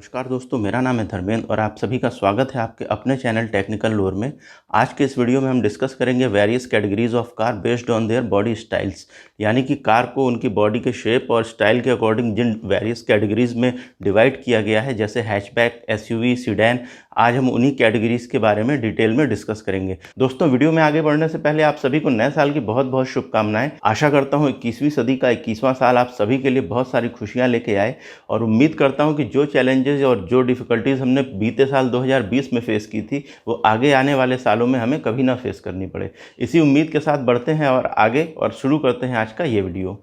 नमस्कार दोस्तों, मेरा नाम है धर्मेंद्र और आप सभी का स्वागत है आपके अपने चैनल टेक्निकल लोर में। आज के इस वीडियो में हम डिस्कस करेंगे various categories of car based on their body styles, यानी कि कार को उनकी बॉडी के शेप और स्टाइल के अकॉर्डिंग जिन वेरियस कैटेगरीज में डिवाइड किया गया है, जैसे हैचबैक, एसयूवी, सीडैन। आज हम उन्हीं कैटेगरीज के बारे में डिटेल में डिस्कस करेंगे। दोस्तों, वीडियो में आगे बढ़ने से पहले आप सभी को नए साल की बहुत बहुत शुभकामनाएं। आशा करता हूँ 21वीं सदी का 21वां साल आप सभी के लिए बहुत सारी खुशियाँ लेके आए और उम्मीद करता हूँ कि जो चैलेंजेस और जो डिफ़िकल्टीज़ हमने बीते साल 2020 में फ़ेस की थी, वो आगे आने वाले सालों में हमें कभी ना फेस करनी पड़े। इसी उम्मीद के साथ बढ़ते हैं और आगे और शुरू करते हैं आज का ये वीडियो।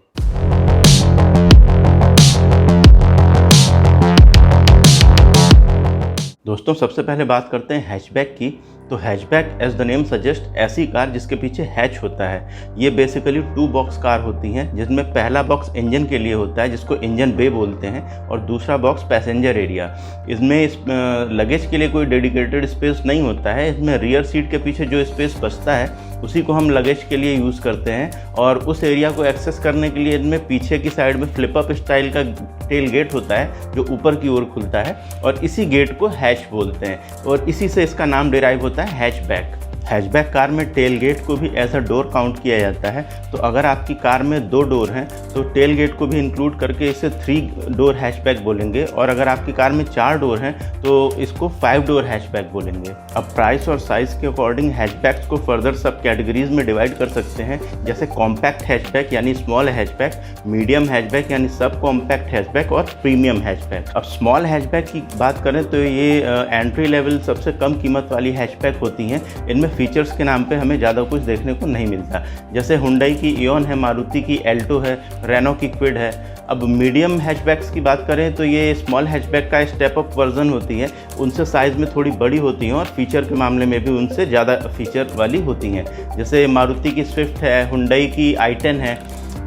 दोस्तों, सबसे पहले बात करते हैं हैचबैक की। तो hatchback as the name suggest ऐसी कार जिसके पीछे हैच होता है। ये बेसिकली 2 बॉक्स कार होती हैं, जिसमें पहला बॉक्स इंजन के लिए होता है जिसको इंजन बे बोलते हैं, और दूसरा बॉक्स पैसेंजर एरिया। इसमें लगेज के लिए कोई डेडिकेटेड स्पेस नहीं होता है। इसमें रियर सीट के पीछे जो स्पेस बचता है उसी को हम लगेज के लिए यूज़ करते हैं, और उस एरिया को एक्सेस करने के लिए इनमें पीछे की साइड में फ्लिप अप स्टाइल का टेल गेट होता है जो ऊपर की ओर खुलता है, और इसी गेट को हैच बोलते हैं और इसी से इसका नाम डिराइव होता है हैचबैक। हैचबैक कार में टेल गेट को भी एज अ डोर काउंट किया जाता है। तो अगर आपकी कार में 2 डोर हैं तो टेल गेट को भी इंक्लूड करके इसे 3 डोर हैचबैक बोलेंगे, और अगर आपकी कार में 4 डोर हैं तो इसको 5 डोर हैचबैक बोलेंगे। अब प्राइस और साइज़ के अकॉर्डिंग हैचबैक्स को फर्दर सब कैटेगरीज में डिवाइड कर सकते हैं, जैसे कॉम्पैक्ट हैचबैक यानी स्मॉल हैचबैक, मीडियम हैचबैक यानी सब कॉम्पैक्ट हैचबैक और प्रीमियम हैचबैक। अब स्मॉल हैचबैक की बात करें तो ये एंट्री लेवल सबसे कम कीमत वाली हैचबैक होती हैं। इनमें फीचर्स के नाम पे हमें ज़्यादा कुछ देखने को नहीं मिलता, जैसे हुंडई की इओन है, मारुति की एल्टो है, रेनो की क्विड है। अब मीडियम हैचबैक्स की बात करें तो ये स्मॉल हैचबैक का स्टेप अप वर्जन होती है। उनसे साइज़ में थोड़ी बड़ी होती हैं और फीचर के मामले में भी उनसे ज़्यादा फीचर वाली होती हैं, जैसे मारुति की स्विफ्ट है, हुंडई की i10 है।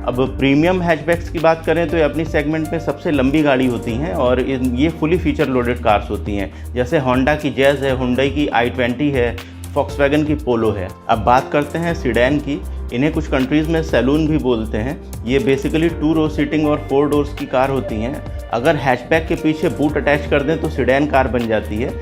अब प्रीमियम हैचबैक्स की बात करें तो ये अपनी सेगमेंट में सबसे लंबी गाड़ी होती हैं और ये फुली फीचर लोडेड कार्स होती हैं, जैसे होंडा की जैज़ है, हुंडई की i20 है, फॉक्सवैगन की पोलो है। अब बात करते हैं सीडैन की। इन्हें कुछ कंट्रीज़ में सैलून भी बोलते हैं। ये बेसिकली 2 रो सीटिंग और 4 डोर्स की कार होती हैं। अगर हैचबैक के पीछे बूट अटैच कर दें तो सीडैन कार बन जाती है,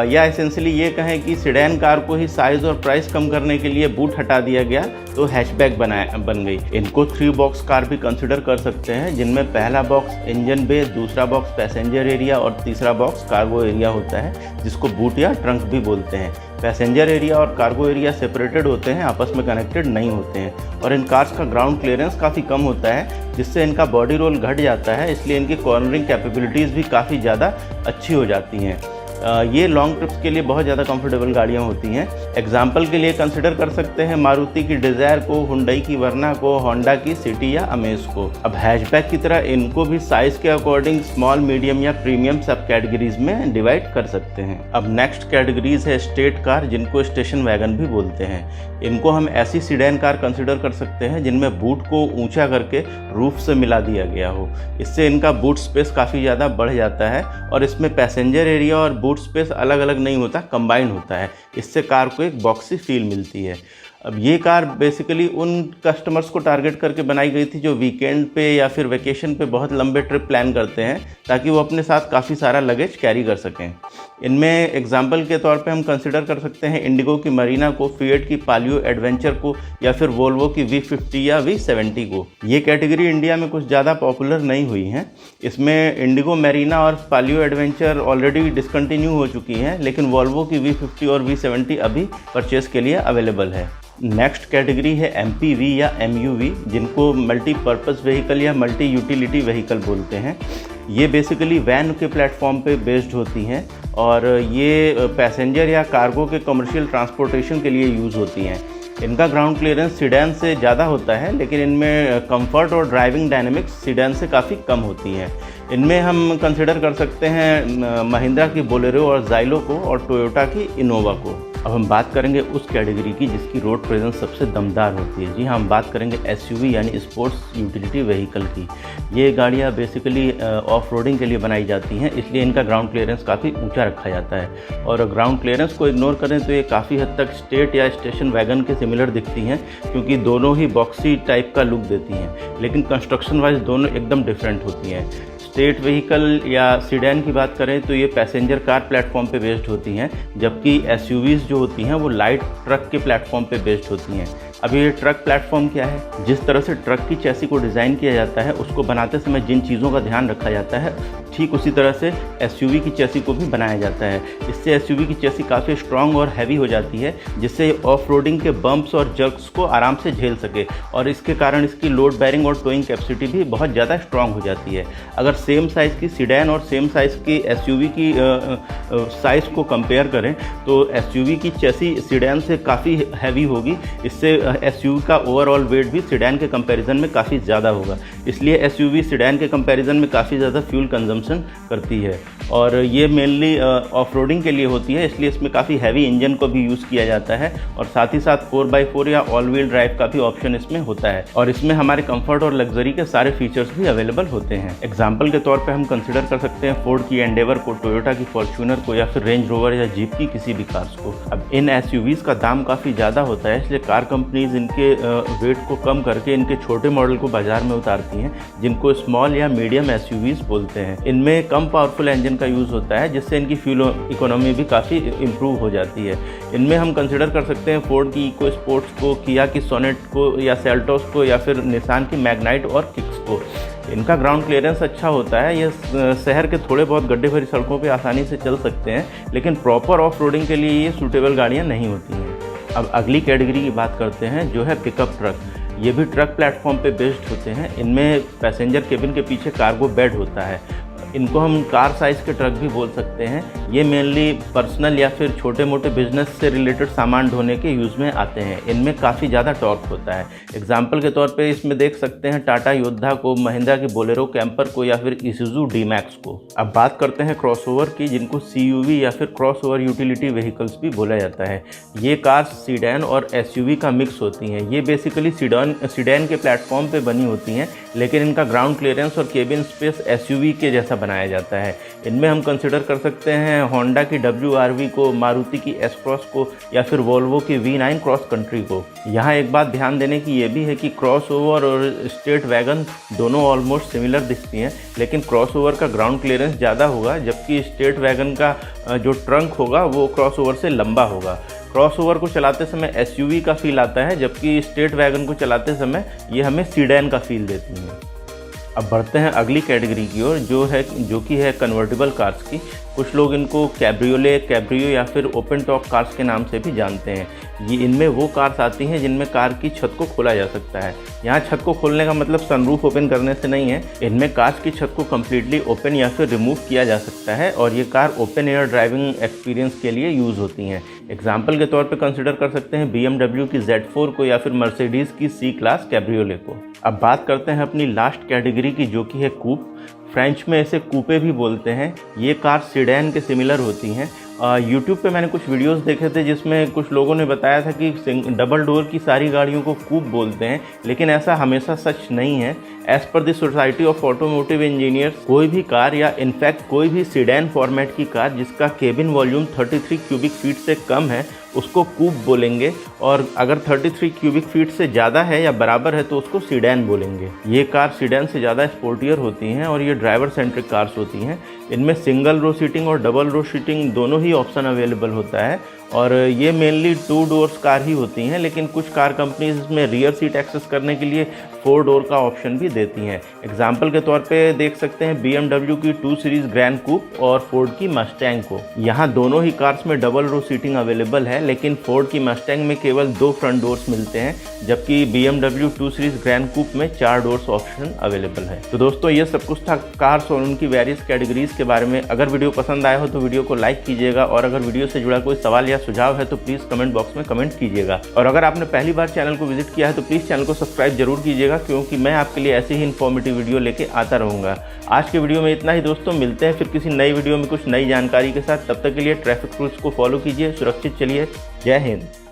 या एसेंशियली ये कहें कि सीडैन कार को ही साइज़ और प्राइस कम करने के लिए बूट हटा दिया गया तो हैचबैक बन गई। इनको 3 बॉक्स कार भी कंसिडर कर सकते हैं, जिनमें पहला बॉक्स इंजन बे, दूसरा बॉक्स पैसेंजर एरिया और तीसरा बॉक्स कार्गो एरिया होता है, जिसको बूट या ट्रंक भी बोलते हैं। पैसेंजर एरिया और कार्गो एरिया सेपरेटेड होते हैं, आपस में कनेक्टेड नहीं होते हैं, और इन कार्स का ग्राउंड क्लियरेंस काफ़ी कम होता है, जिससे इनका बॉडी रोल घट जाता है, इसलिए इनकी कॉर्नरिंग कैपेबिलिटीज़ भी काफ़ी ज़्यादा अच्छी हो जाती हैं। ये लॉन्ग ट्रिप्स के लिए बहुत ज़्यादा कंफर्टेबल गाड़ियाँ होती हैं। एग्जाम्पल के लिए कंसिडर कर सकते हैं मारुति की डिज़ायर को, हुंडई की वर्ना को, होंडा की सिटी या अमेज को। अब हैचबैक की तरह इनको भी साइज़ के अकॉर्डिंग स्मॉल, मीडियम या प्रीमियम सब कैटेगरीज में डिवाइड कर सकते हैं। अब नेक्स्ट कैटेगरीज है स्टेट कार, जिनको स्टेशन वैगन भी बोलते हैं। इनको हम ऐसी सीडैन कार कंसिडर कर सकते हैं जिनमें बूट को ऊंचा करके रूफ से मिला दिया गया हो। इससे इनका बूट स्पेस काफ़ी ज़्यादा बढ़ जाता है, और इसमें पैसेंजर एरिया और बूट स्पेस अलग अलग नहीं होता, कंबाइंड होता है। इससे कार को एक बॉक्सी फील मिलती है। अब ये कार बेसिकली उन कस्टमर्स को टारगेट करके बनाई गई थी जो वीकेंड पे या फिर वेकेशन पे बहुत लंबे ट्रिप प्लान करते हैं, ताकि वो अपने साथ काफ़ी सारा लगेज कैरी कर सकें। इनमें एग्जांपल के तौर पे हम कंसिडर कर सकते हैं इंडिगो की मरीना को, फिएट की पालियो एडवेंचर को, या फिर वोल्वो की V50 या V70 को। ये कैटेगरी इंडिया में कुछ ज़्यादा पॉपुलर नहीं हुई हैं। इसमें इंडिगो मरीना और पालियो एडवेंचर ऑलरेडी डिसकंटिन्यू हो चुकी हैं, लेकिन वोल्वो की V50 और V70 अभी परचेज़ के लिए अवेलेबल है। नेक्स्ट कैटेगरी है MPV या MUV, जिनको मल्टीपर्पज़ व्हीकल या मल्टी यूटिलिटी व्हीकल बोलते हैं। ये बेसिकली वैन के प्लेटफॉर्म पे बेस्ड होती हैं, और ये पैसेंजर या कार्गो के कमर्शियल ट्रांसपोर्टेशन के लिए यूज़ होती हैं। इनका ग्राउंड क्लियरेंस सीडैन से ज़्यादा होता है, लेकिन इनमें कंफर्ट और ड्राइविंग डायनेमिक्स सीडैन से काफ़ी कम होती हैं। इनमें हम कंसिडर कर सकते हैं महिंद्रा की बोलेरो और ज़ाइलो को, और टोयोटा की इनोवा को। अब हम बात करेंगे उस कैटेगरी की जिसकी रोड प्रेजेंस सबसे दमदार होती है। जी हाँ, हम बात करेंगे एसयूवी यानी स्पोर्ट्स यूटिलिटी व्हीकल की। ये गाड़ियाँ बेसिकली ऑफ रोडिंग के लिए बनाई जाती हैं, इसलिए इनका ग्राउंड क्लियरेंस काफ़ी ऊंचा रखा जाता है। और ग्राउंड क्लियरेंस को इग्नोर करें तो ये काफ़ी हद तक स्टेट या स्टेशन वैगन के सिमिलर दिखती हैं, क्योंकि दोनों ही बॉक्सी टाइप का लुक देती हैं, लेकिन कंस्ट्रक्शन वाइज दोनों एकदम डिफरेंट होती हैं। स्टेट व्हीकल या सीडैन की बात करें तो ये पैसेंजर कार प्लेटफॉर्म पे बेस्ड होती हैं, जबकि एसयूवीज़ जो होती हैं वो लाइट ट्रक के प्लेटफॉर्म पे बेस्ड होती हैं। अब ये ट्रक प्लेटफॉर्म क्या है? जिस तरह से ट्रक की चैसी को डिज़ाइन किया जाता है, उसको बनाते समय जिन चीज़ों का ध्यान रखा जाता है, ठीक उसी तरह से एसयूवी की चैसी को भी बनाया जाता है। इससे एसयूवी की चैसी काफ़ी स्ट्रॉन्ग और हैवी हो जाती है, जिससे ऑफ रोडिंग के बम्प्स और जर्क्स को आराम से झेल सके, और इसके कारण इसकी लोड बैरिंग और टोइंग कैपेसिटी भी बहुत ज़्यादा स्ट्रॉन्ग हो जाती है। अगर सेम साइज़ की सीडैन और सेम साइज़ की एसयूवी की साइज़ को कंपेयर करें तो एसयूवी की चैसी सीडैन से काफ़ी हैवी होगी। इससे एसयूवी का ओवरऑल वेट भी सीडैन के कंपैरिजन में काफ़ी ज़्यादा होगा। इसलिए एसयूवी सीडैन के कंपैरिजन में काफ़ी ज़्यादा फ्यूल कंजम्पशन करती है, और ये मेनली ऑफ रोडिंग के लिए होती है, इसलिए इसमें काफ़ी हैवी इंजन को भी यूज़ किया जाता है, और साथ ही साथ 4x4 या ऑल व्हील ड्राइव का भी ऑप्शन इसमें होता है, और इसमें हमारे कंफर्ट और लग्जरी के सारे फीचर्स भी अवेलेबल होते हैं। एग्जाम्पल के तौर पर हम कंसिडर कर सकते हैं फोर्ड की एंडेवर को, टोयोटा की फॉर्च्यूनर को, या फिर रेंज रोवर या जीप की किसी भी कार्स को। अब इन एसयूवीज़ का दाम काफ़ी ज़्यादा होता है, इसलिए कार कंपनीज इनके वेट को कम करके इनके छोटे मॉडल को बाजार में उतारती हैं, जिनको स्मॉल या मीडियम एसयूवीज़ बोलते हैं। इनमें कम पावरफुल इंजन का यूज़ होता है, जिससे इनकी फ्यूल इकोनॉमी भी काफ़ी इम्प्रूव हो जाती है। इनमें हम कंसिडर कर सकते हैं फोर्ड की इको स्पोर्ट्स को, किया की सोनेट को, या सेल्टोस को, या फिर निसान की मैग्नाइट और किक्स को। इनका ग्राउंड क्लियरेंस अच्छा होता है, ये शहर के थोड़े बहुत गड्ढे भरी सड़कों पे आसानी से चल सकते हैं, लेकिन प्रॉपर ऑफ रोडिंग के लिए ये सूटेबल गाड़ियाँ नहीं होती हैं। अब अगली कैटेगरी की बात करते हैं, जो है पिकअप ट्रक। ये भी ट्रक प्लेटफॉर्म पे बेस्ड होते हैं। इनमें पैसेंजर केबिन के पीछे कार्गो बेड होता है। इनको हम कार साइज़ के ट्रक भी बोल सकते हैं। ये मेनली पर्सनल या फिर छोटे मोटे बिजनेस से रिलेटेड सामान ढोने के यूज़ में आते हैं। इनमें काफ़ी ज़्यादा टॉर्क होता है। एग्जाम्पल के तौर पे इसमें देख सकते हैं टाटा योद्धा को, महिंद्रा की बोलेरो कैंपर को, या फिर इसूजू डी-मैक्स को। अब बात करते हैं क्रॉसओवर की, जिनको सीयूवी या फिर क्रॉस ओवर यूटिलिटी व्हीकल्स भी बोला जाता है। ये कार सीडैन और एसयूवी का मिक्स होती हैं। ये बेसिकली सीडैन के प्लेटफॉर्म पे बनी होती हैं, लेकिन इनका ग्राउंड क्लियरेंस और केबिन स्पेस एसयूवी के जैसा बनाया जाता है। इनमें हम कंसिडर कर सकते हैं होंडा की WRV को, मारुति की एस क्रॉस को, या फिर वोल्वो की V9 क्रॉस कंट्री को। यहाँ एक बात ध्यान देने की ये भी है कि क्रॉस ओवर और स्टेट वैगन दोनों ऑलमोस्ट सिमिलर दिखती हैं, लेकिन क्रॉस ओवर का ग्राउंड क्लियरेंस ज़्यादा होगा, जबकि स्टेट वैगन का जो ट्रंक होगा वो क्रॉस ओवर से लंबा होगा। क्रॉस ओवर को चलाते समय एसयूवी का फील आता है, जबकि स्टेट वैगन को चलाते समय ये हमें सीडैन का फील देती हैं। अब बढ़ते हैं अगली कैटेगरी की ओर, जो कि है कन्वर्टेबल कार्स की। कुछ लोग इनको कैब्रियोले, कैब्रियो या फिर ओपन टॉप कार्स के नाम से भी जानते हैं। ये इनमें वो कार्स आती हैं जिनमें कार की छत को खोला जा सकता है। यहाँ छत को खोलने का मतलब सनरूफ ओपन करने से नहीं है। इनमें कार्स की छत को कम्प्लीटली ओपन या फिर रिमूव किया जा सकता है, और ये car open air driving experience के लिए यूज़ होती हैं। एग्जाम्पल के तौर पे कंसिडर कर सकते हैं BMW की Z4 को, या फिर मर्सिडीज़ की C क्लास कैब्रियोले को। अब बात करते हैं अपनी लास्ट कैटेगरी की, जो कि है कूप। फ्रेंच में इसे कूपे भी बोलते हैं। ये कार सीडैन के सिमिलर होती हैं। यूट्यूब पे मैंने कुछ वीडियोस देखे थे जिसमें कुछ लोगों ने बताया था कि डबल डोर की सारी गाड़ियों को कूप बोलते हैं, लेकिन ऐसा हमेशा सच नहीं है। As per the society of automotive engineers, कोई भी कार या इनफैक्ट कोई भी सीडैन फॉर्मेट की कार जिसका केबिन वॉल्यूम 33 क्यूबिक फीट से कम है उसको कूप बोलेंगे, और अगर 33 क्यूबिक फीट से ज़्यादा है या बराबर है तो उसको सीडैन बोलेंगे। ये कार सीडैन से ज़्यादा स्पोर्टियर होती हैं, और ये ड्राइवर सेंट्रिक कार्स होती हैं। इनमें सिंगल रो सीटिंग और डबल रो सीटिंग दोनों ही ऑप्शन अवेलेबल होता है, और ये मेनली 2 डोर्स कार ही होती हैं, लेकिन कुछ कार कंपनीज इसमें रियर सीट एक्सेस करने के लिए 4 डोर का ऑप्शन भी देती हैं। एग्जाम्पल के तौर पे देख सकते हैं BMW की 2 सीरीज़ ग्रैंड कूप और फोर्ड की मस्टैंग को। यहाँ दोनों ही कार्स में डबल रो सीटिंग अवेलेबल है, लेकिन फोर्ड की मस्टैंग में केवल 2 फ्रंट डोर्स मिलते हैं, जबकि BMW 2 सीरीज़ ग्रैंड कूप में 4 डोर्स ऑप्शन अवेलेबल है। तो दोस्तों, ये सब कुछ था कार्स और उनकी वेरियस कैटेगरीज के बारे में। अगर वीडियो पसंद आया हो तो वीडियो को लाइक कीजिएगा, और अगर वीडियो से जुड़ा कोई सवाल या सुझाव है तो प्लीज़ कमेंट बॉक्स में कमेंट कीजिएगा। और अगर आपने पहली बार चैनल को विजिट किया है तो प्लीज़ चैनल को सब्सक्राइब जरूर कीजिएगा, क्योंकि मैं आपके लिए ऐसे ही इन्फॉर्मेटिव वीडियो लेके आता रहूँगा। आज के वीडियो में इतना ही दोस्तों, मिलते हैं फिर किसी नई वीडियो में कुछ नई जानकारी के साथ। तब तक के लिए ट्रैफिक रूल्स को फॉलो कीजिए, सुरक्षित चलिए। जय हिंद।